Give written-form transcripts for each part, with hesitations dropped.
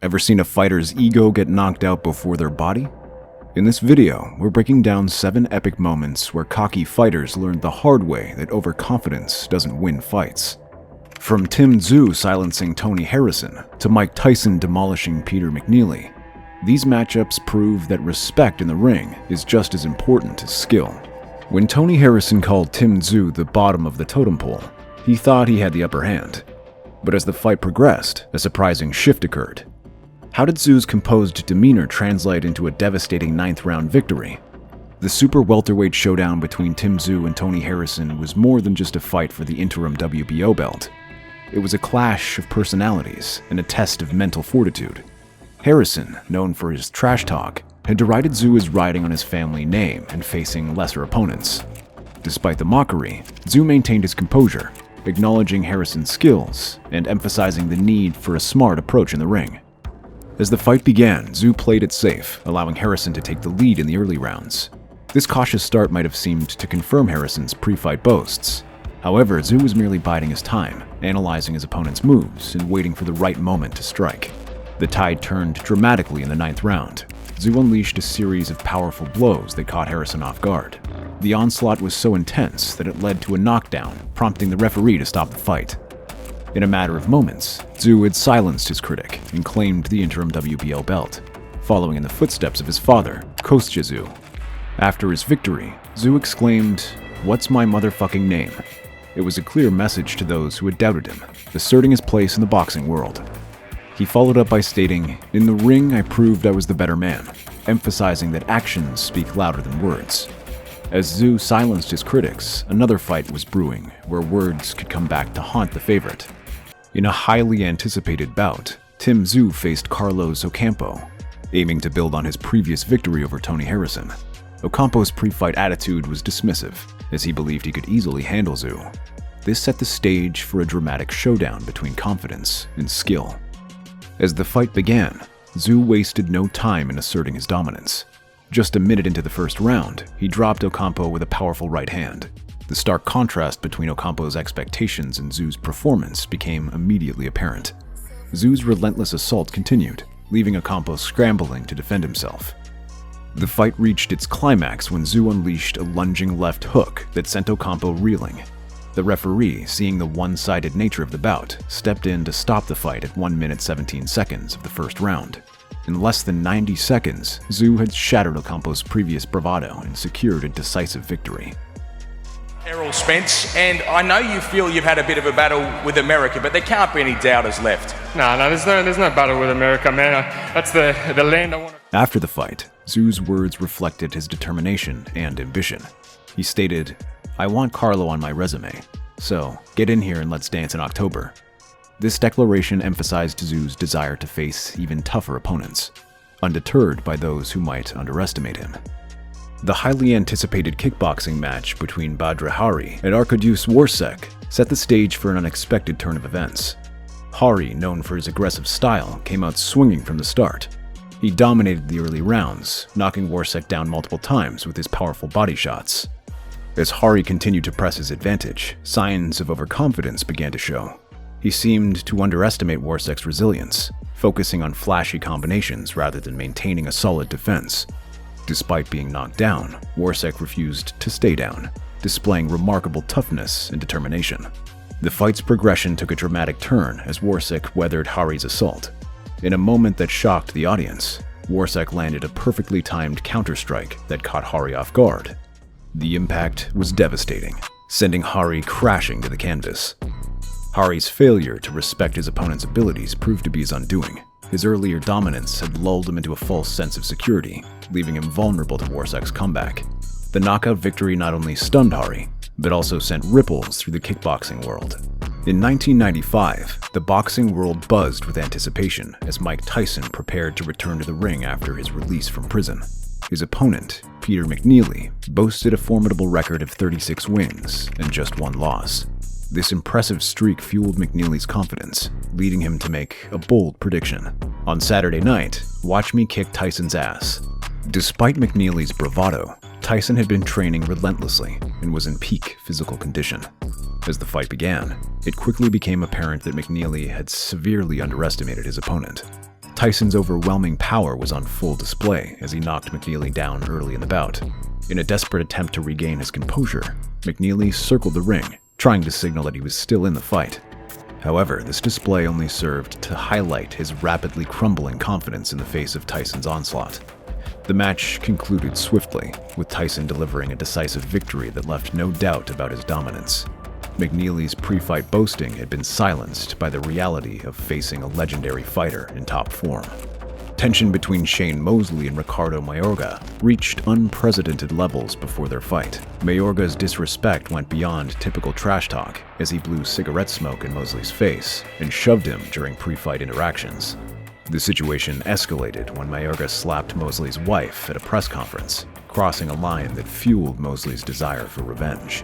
Ever seen a fighter's ego get knocked out before their body? In this video, we're breaking down 7 epic moments where cocky fighters learned the hard way that overconfidence doesn't win fights. From Tszyu silencing Tony Harrison to Mike Tyson demolishing Peter McNeely, these matchups prove that respect in the ring is just as important as skill. When Tony Harrison called Tszyu the bottom of the totem pole, he thought he had the upper hand. But as the fight progressed, a surprising shift occurred. How did Tszyu's composed demeanor translate into a devastating 9th round victory? The super welterweight showdown between Tszyu and Tony Harrison was more than just a fight for the interim WBO belt. It was a clash of personalities and a test of mental fortitude. Harrison, known for his trash talk, had derided Tszyu as riding on his family name and facing lesser opponents. Despite the mockery, Tszyu maintained his composure, acknowledging Harrison's skills and emphasizing the need for a smart approach in the ring. As the fight began, Tszyu played it safe, allowing Harrison to take the lead in the early rounds. This cautious start might have seemed to confirm Harrison's pre-fight boasts. However, Tszyu was merely biding his time, analyzing his opponent's moves and waiting for the right moment to strike. The tide turned dramatically in the 9th round. Tszyu unleashed a series of powerful blows that caught Harrison off guard. The onslaught was so intense that it led to a knockdown, prompting the referee to stop the fight. In a matter of moments, Tszyu had silenced his critic and claimed the interim WBO belt, following in the footsteps of his father, Tszyu. After his victory, Tszyu exclaimed, "What's my motherfucking name?" It was a clear message to those who had doubted him, asserting his place in the boxing world. He followed up by stating, "In the ring, I proved I was the better man," emphasizing that actions speak louder than words. As Tszyu silenced his critics, another fight was brewing, where words could come back to haunt the favorite. In a highly anticipated bout, Tszyu faced Carlos Ocampo, aiming to build on his previous victory over Tony Harrison. Ocampo's pre-fight attitude was dismissive, as he believed he could easily handle Tszyu. This set the stage for a dramatic showdown between confidence and skill. As the fight began, Tszyu wasted no time in asserting his dominance. Just a minute into the first round, he dropped Ocampo with a powerful right hand. The stark contrast between Ocampo's expectations and Tszyu's performance became immediately apparent. Tszyu's relentless assault continued, leaving Ocampo scrambling to defend himself. The fight reached its climax when Tszyu unleashed a lunging left hook that sent Ocampo reeling. The referee, seeing the one-sided nature of the bout, stepped in to stop the fight at 1 minute 17 seconds of the first round. In less than 90 seconds, Tszyu had shattered Ocampo's previous bravado and secured a decisive victory. Errol Spence, and I know you feel you've had a bit of a battle with America, but there can't be any doubters left. No, there's no battle with America, man. That's the land I want to... After the fight, Tszyu's words reflected his determination and ambition. He stated, "I want Carlo on my resume, so get in here and let's dance in October." This declaration emphasized Tszyu's desire to face even tougher opponents, undeterred by those who might underestimate him. The highly anticipated kickboxing match between Badr Hari and Arkadiusz Wrzosek set the stage for an unexpected turn of events. Hari, known for his aggressive style, came out swinging from the start. He dominated the early rounds, knocking Wrzosek down multiple times with his powerful body shots. As Hari continued to press his advantage, signs of overconfidence began to show. He seemed to underestimate Wrzosek resilience, focusing on flashy combinations rather than maintaining a solid defense. Despite being knocked down, Wrzosek refused to stay down, displaying remarkable toughness and determination. The fight's progression took a dramatic turn as Wrzosek weathered Hari's assault. In a moment that shocked the audience, Wrzosek landed a perfectly timed counterstrike that caught Hari off guard. The impact was devastating, sending Hari crashing to the canvas. Hari's failure to respect his opponent's abilities proved to be his undoing. His earlier dominance had lulled him into a false sense of security, leaving him vulnerable to Wrzosek's comeback. The knockout victory not only stunned Hari, but also sent ripples through the kickboxing world. In 1995, the boxing world buzzed with anticipation as Mike Tyson prepared to return to the ring after his release from prison. His opponent, Peter McNeely, boasted a formidable record of 36 wins and just 1 loss. This impressive streak fueled McNeely's confidence, leading him to make a bold prediction. On Saturday night, watch me kick Tyson's ass. Despite McNeely's bravado, Tyson had been training relentlessly and was in peak physical condition. As the fight began, it quickly became apparent that McNeely had severely underestimated his opponent. Tyson's overwhelming power was on full display as he knocked McNeely down early in the bout. In a desperate attempt to regain his composure, McNeely circled the ring, trying to signal that he was still in the fight. However, this display only served to highlight his rapidly crumbling confidence in the face of Tyson's onslaught. The match concluded swiftly, with Tyson delivering a decisive victory that left no doubt about his dominance. McNeely's pre-fight boasting had been silenced by the reality of facing a legendary fighter in top form. Tension between Shane Mosley and Ricardo Mayorga reached unprecedented levels before their fight. Mayorga's disrespect went beyond typical trash talk as he blew cigarette smoke in Mosley's face and shoved him during pre-fight interactions. The situation escalated when Mayorga slapped Mosley's wife at a press conference, crossing a line that fueled Mosley's desire for revenge.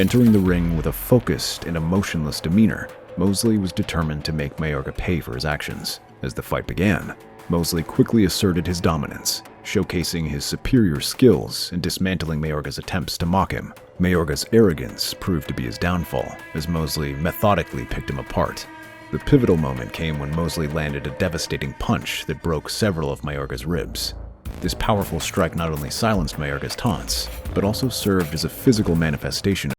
Entering the ring with a focused and emotionless demeanor, Mosley was determined to make Mayorga pay for his actions. As the fight began, Mosley quickly asserted his dominance, showcasing his superior skills and dismantling Mayorga's attempts to mock him. Mayorga's arrogance proved to be his downfall, as Mosley methodically picked him apart. The pivotal moment came when Mosley landed a devastating punch that broke several of Mayorga's ribs. This powerful strike not only silenced Mayorga's taunts, but also served as a physical manifestation